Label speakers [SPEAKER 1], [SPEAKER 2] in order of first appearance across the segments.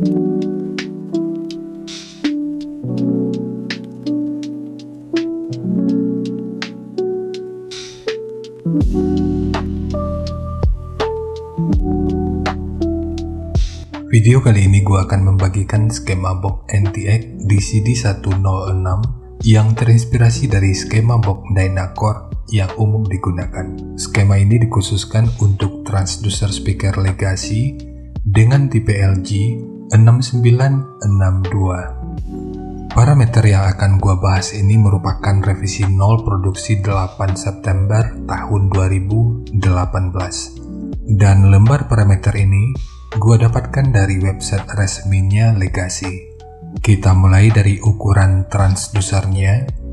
[SPEAKER 1] Video kali ini gue akan membagikan skema box NTX DCD106 yang terinspirasi dari skema box Dynacore yang umum digunakan. Skema ini dikhususkan untuk transducer speaker legacy dengan tipe LG 6962. Parameter yang akan gue bahas ini merupakan revisi 0 produksi 8 September tahun 2018. Dan lembar parameter ini gua dapatkan dari website resminya Legacy. Kita mulai dari ukuran transducernya.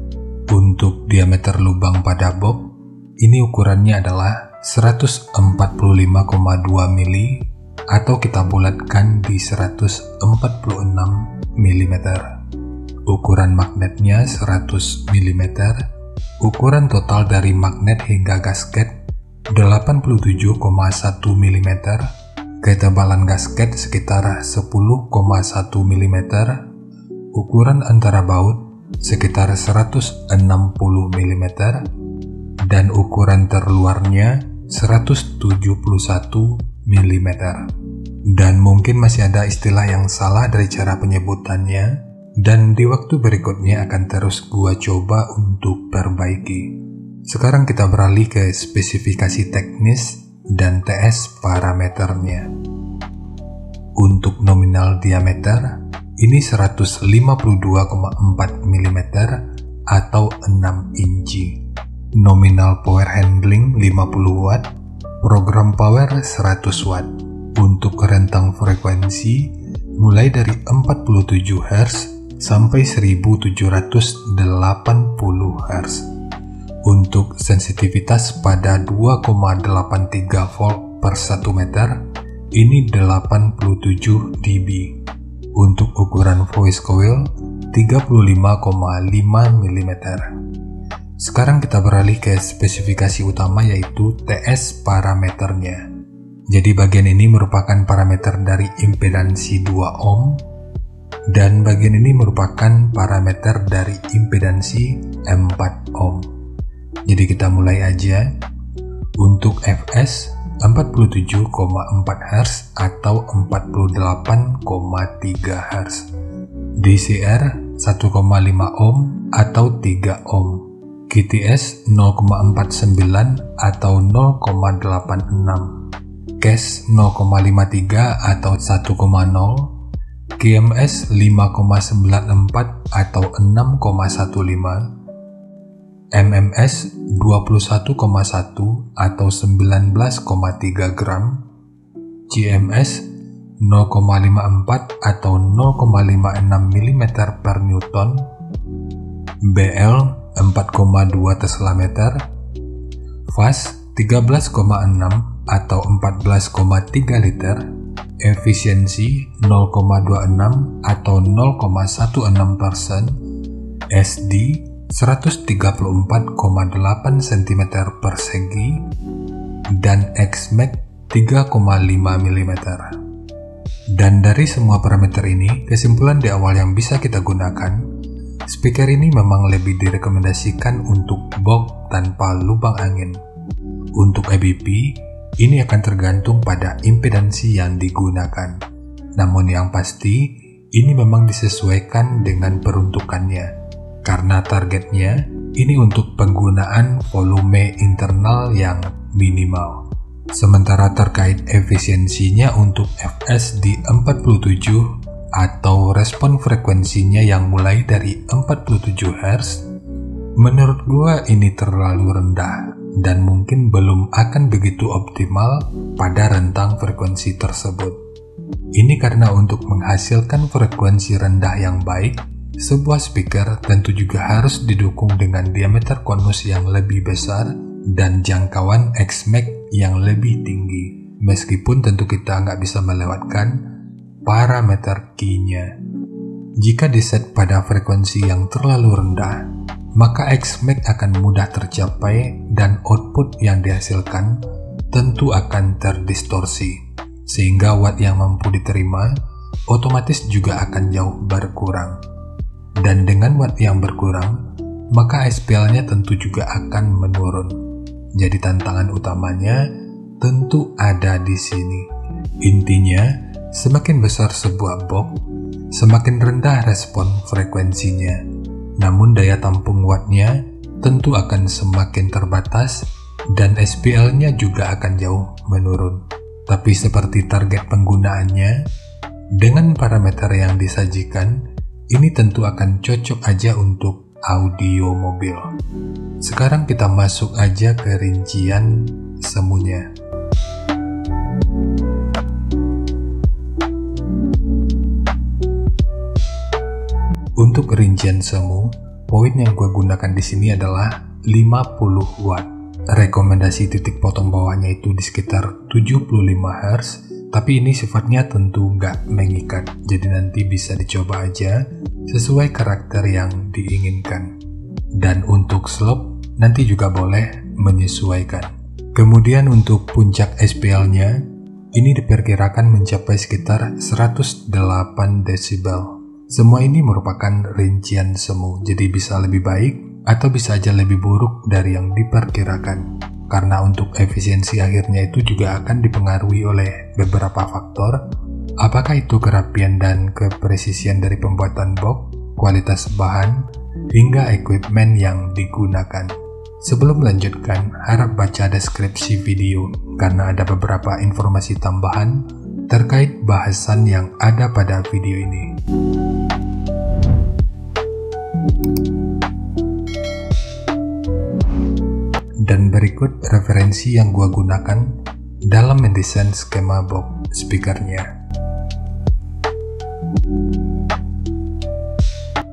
[SPEAKER 1] Untuk diameter lubang pada box, ini ukurannya adalah 145,2 mili atau kita bulatkan di 146 mm. Ukuran magnetnya 100 mm. Ukuran total dari magnet hingga gasket 87,1 mm. Ketebalan gasket sekitar 10,1 mm, ukuran antara baut sekitar 160 mm, dan ukuran terluarnya 171 mm. Dan mungkin masih ada istilah yang salah dari cara penyebutannya, dan di waktu berikutnya akan terus gua coba untuk perbaiki. Sekarang kita beralih ke spesifikasi teknis dan TS parameternya. Untuk nominal diameter, ini 152,4 mm atau 6 inci. Nominal power handling 50 watt, program power 100 watt. Untuk rentang frekuensi, mulai dari 47 Hz sampai 1780 Hz. Untuk sensitivitas pada 2,83 volt per 1 meter, ini 87 dB. Untuk ukuran voice coil, 35,5 mm. Sekarang kita beralih ke spesifikasi utama, yaitu TS parameternya. Jadi bagian ini merupakan parameter dari impedansi 2 ohm, dan bagian ini merupakan parameter dari impedansi 4 ohm. Jadi kita mulai aja. Untuk Fs 47,4 Hz atau 48,3 Hz. DCR 1,5 ohm atau 3 ohm. QTS 0,49 atau 0,86. Cache 0,53 atau 1,0. QMS 5,94 atau 6,15. MMS 21,1 atau 19,3 gram, GMS 0,54 atau 0,56 mm per Newton, BL 4,2 Tesla meter, fast 13,6 atau 14,3 liter, efisiensi 0,26 atau 0,16%, SD 134,8 cm persegi, dan Xmax 3,5 mm. Dan dari semua parameter ini, kesimpulan di awal yang bisa kita gunakan, speaker ini memang lebih direkomendasikan untuk box tanpa lubang angin. Untuk ABP, ini akan tergantung pada impedansi yang digunakan. Namun yang pasti, ini memang disesuaikan dengan peruntukannya. Karena targetnya ini untuk penggunaan volume internal yang minimal. Sementara terkait efisiensinya untuk Fs di 47 atau respon frekuensinya yang mulai dari 47 Hz, menurut gua ini terlalu rendah dan mungkin belum akan begitu optimal pada rentang frekuensi tersebut. Ini karena untuk menghasilkan frekuensi rendah yang baik, sebuah speaker tentu juga harus didukung dengan diameter konus yang lebih besar dan jangkauan Xmax yang lebih tinggi, meskipun tentu kita nggak bisa melewatkan parameter key-nya. Jika diset pada frekuensi yang terlalu rendah, maka Xmax akan mudah tercapai dan output yang dihasilkan tentu akan terdistorsi, sehingga watt yang mampu diterima otomatis juga akan jauh berkurang. Dan dengan watt yang berkurang, maka SPL-nya tentu juga akan menurun. Jadi tantangan utamanya tentu ada di sini. Intinya, semakin besar sebuah box, semakin rendah respon frekuensinya. Namun daya tampung wattnya tentu akan semakin terbatas dan SPL-nya juga akan jauh menurun. Tapi seperti target penggunaannya, dengan parameter yang disajikan, ini tentu akan cocok aja untuk audio mobil. Sekarang kita masuk aja ke rincian semuanya. Untuk rincian semu, poin yang gue gunakan di sini adalah 50 watt. Rekomendasi titik potong bawahnya itu di sekitar 75 Hz, tapi ini sifatnya tentu nggak mengikat, jadi nanti bisa dicoba aja sesuai karakter yang diinginkan. Dan untuk slope, nanti juga boleh menyesuaikan. Kemudian untuk puncak SPL-nya, ini diperkirakan mencapai sekitar 108 desibel. Semua ini merupakan rincian semu, jadi bisa lebih baik atau bisa aja lebih buruk dari yang diperkirakan. Karena untuk efisiensi akhirnya itu juga akan dipengaruhi oleh beberapa faktor, apakah itu kerapian dan kepresisian dari pembuatan box, kualitas bahan, hingga equipment yang digunakan. Sebelum melanjutkan, harap baca deskripsi video karena ada beberapa informasi tambahan terkait bahasan yang ada pada video ini. Dan berikut referensi yang gua gunakan dalam mendesain skema box speakernya.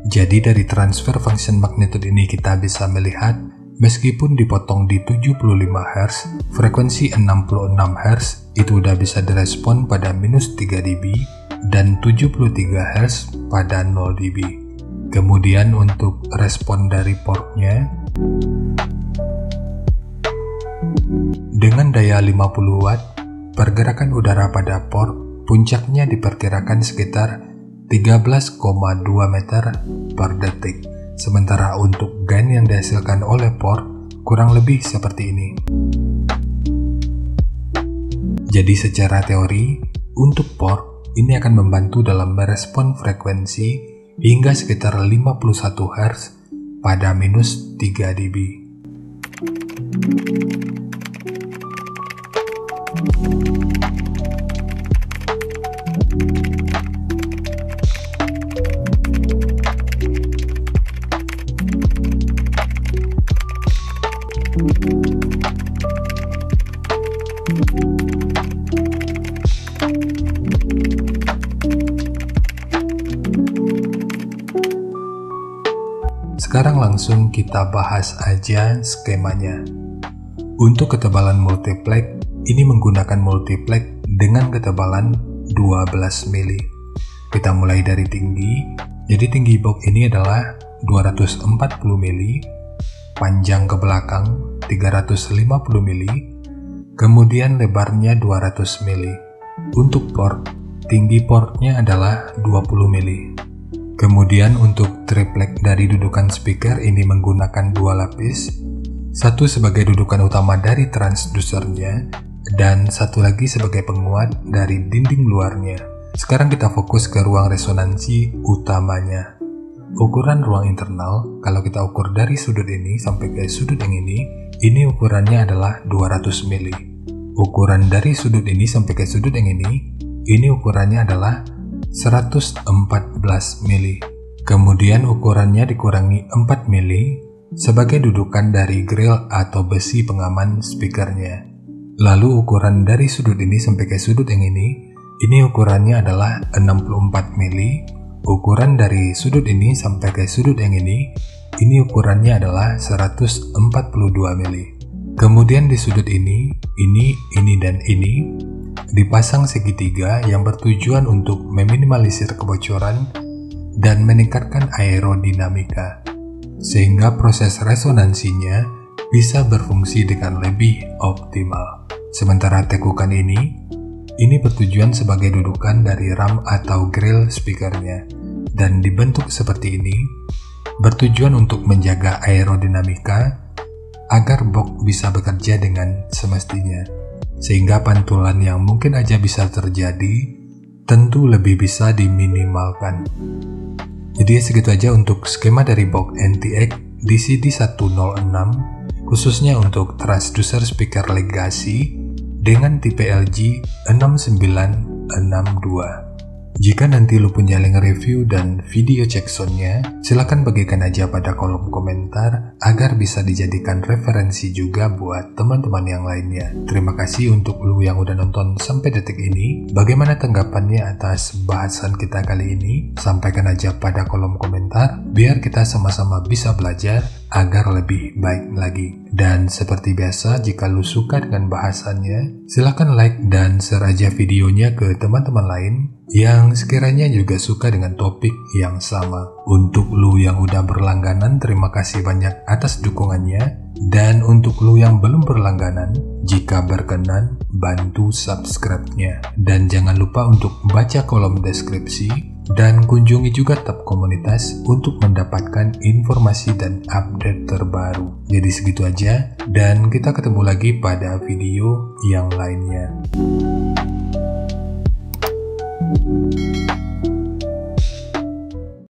[SPEAKER 1] Jadi dari transfer function magnitude ini kita bisa melihat meskipun dipotong di 75 Hz, frekuensi 66 Hz itu udah bisa direspon pada minus 3 dB dan 73 Hz pada 0 dB. Kemudian untuk respon dari portnya, dengan daya 50 watt, pergerakan udara pada port puncaknya diperkirakan sekitar 13,2 meter per detik. Sementara untuk gain yang dihasilkan oleh port kurang lebih seperti ini. Jadi secara teori, untuk port ini akan membantu dalam merespon frekuensi hingga sekitar 51 Hz pada minus 3 dB. Sekarang langsung kita bahas aja skemanya. Untuk ketebalan multiplex, ini menggunakan multiplex dengan ketebalan 12 mili. Kita mulai dari tinggi, jadi tinggi box ini adalah 240 mili, panjang ke belakang 350 mili, kemudian lebarnya 200 mili. Untuk port, tinggi portnya adalah 20 mili. Kemudian untuk triplek dari dudukan speaker ini menggunakan 2 lapis, satu sebagai dudukan utama dari transdusernya, dan satu lagi sebagai penguat dari dinding luarnya. Sekarang kita fokus ke ruang resonansi utamanya. Ukuran ruang internal, kalau kita ukur dari sudut ini sampai ke sudut yang ini ukurannya adalah 200 mili. Ukuran dari sudut ini sampai ke sudut yang ini ukurannya adalah 114 mili. Kemudian ukurannya dikurangi 4 mili sebagai dudukan dari grill atau besi pengaman speakernya. Lalu ukuran dari sudut ini sampai ke sudut yang ini ukurannya adalah 64 mili. Ukuran dari sudut ini sampai ke sudut yang ini ukurannya adalah 142 mili. Kemudian di sudut ini dan ini dipasang segitiga yang bertujuan untuk meminimalisir kebocoran dan meningkatkan aerodinamika, sehingga proses resonansinya bisa berfungsi dengan lebih optimal. Sementara tekukan ini Ini bertujuan sebagai dudukan dari ram atau grill speakernya, dan dibentuk seperti ini bertujuan untuk menjaga aerodinamika agar box bisa bekerja dengan semestinya, sehingga pantulan yang mungkin aja bisa terjadi tentu lebih bisa diminimalkan. Jadi segitu aja untuk skema dari box NTX DCD106 khususnya untuk transducer speaker Legacy dengan tipe LG 6962. Jika nanti lu punya link review dan video cek soundnya, silahkan bagikan aja pada kolom komentar agar bisa dijadikan referensi juga buat teman-teman yang lainnya. Terima kasih untuk lu yang udah nonton sampai detik ini. Bagaimana tanggapannya atas bahasan kita kali ini? Sampaikan aja pada kolom komentar biar kita sama-sama bisa belajar agar lebih baik lagi. Dan seperti biasa, jika lu suka dengan bahasannya, silahkan like dan share aja videonya ke teman-teman lain yang sekiranya juga suka dengan topik yang sama. Untuk lu yang udah berlangganan, terima kasih banyak atas dukungannya. Dan untuk lu yang belum berlangganan, jika berkenan, bantu subscribe-nya. Dan jangan lupa untuk baca kolom deskripsi dan kunjungi juga tab komunitas untuk mendapatkan informasi dan update terbaru. Jadi segitu aja, dan kita ketemu lagi pada video yang lainnya.